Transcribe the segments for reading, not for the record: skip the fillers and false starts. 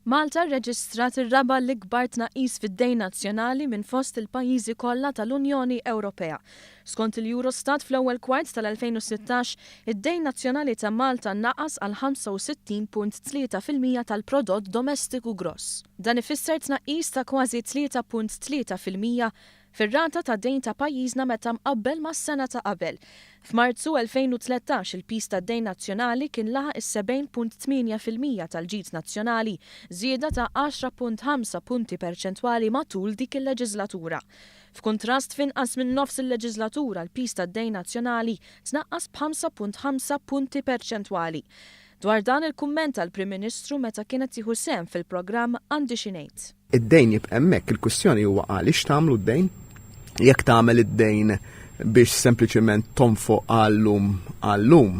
Malta rreġistrat ir-raba' l-ikbar tnaqqis fid-dejn nazzjonali minn fost il-pajjiżi kollha tal-Unjoni Ewropea. Skont il-Eurostat fl-ewwel kwart tal-2016, id-dejn nazzjonali ta' Malta nnaqqas għal 65.3% tal-Prodott Domestiku Gross. Dan ifisser tnaqqis ta' kważi 3.3% fir-rata ta' dejn ta' pajjiżna meta mqabbel mas-sena ta' qabel. F'Marzu 2013 il-pis ta' dejn nazzjonali kien laħaq is-70.8% tal-ġid nazzjonali, żieda ta' 10.5 punti perċentwali matul dik il-leġislatura. F'kuntrast f'inqas minn nofs il-leġislatura l-pis ta' dejn nazzjonali tnaqqas b'5.5 punti perċentwali. Dwar dan il-kumment tal-Prim Ministru meta kienet tieħu sehem fil-programm Għandi xi ngħid. Id-dejn jibqa' hemmhekk, il-kwistjoni huwa għaliex tagħmlu d-dejn? Jekk tagħmel id-dejn biex sempliċement tonfoq għallum,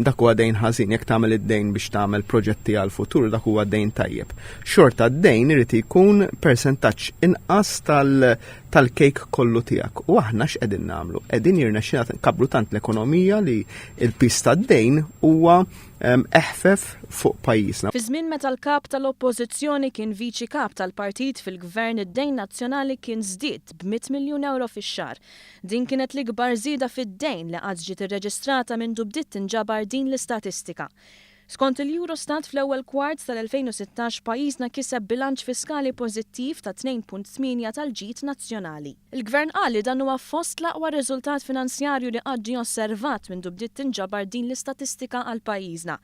dak huwa dejn ħażin, jekk tagħmel id-dejn biex tagħmel proġetti għall-futur dak huwa dejn tajjeb. Xorta d-dejn irid ikun persentaġġ inqas tal-kejk kollu tiegħek. U aħna x'qegħdin nagħmlu? Qegħdin jirnexxina nkabbru tant l-ekonomija li l-pis tad-dejn huwa eħfef fuq pajjiżna. Fi żmien meta l-kap tal-Oppożizzjoni kien viċi kap tal-partit fil-Gvern id-dejn nazzjonali kien żdied b'100 miljun euro fix-xahar. Din kienet l-ikbar żieda fid-dejn li qatt ġiet irreġistrata minn bdiet tinġabar din l-istatistika. Skont il-Eurostat fl-ewwel kwart tal-2016 pajjiżna kiseb bilanċ fiskali pożittiv ta' 2.8 tal-ġid nazzjonali. Il-Gvern qal li dan huwa fost l-aqwa riżultat finanzjarju li qatt ġie osservat minn bdiet tinġabar din l-istatistika għal pajjiżna.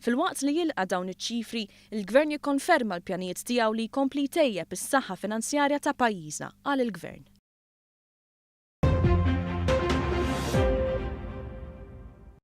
Fil-waqt li jilqa' dawn iċ-ċifri, il-Gvern jikkonferma l-pjanijiet tiegħu li jkompli jtejjeb is-saħħa finanzjarja ta' pajjiżna qal il-Gvern.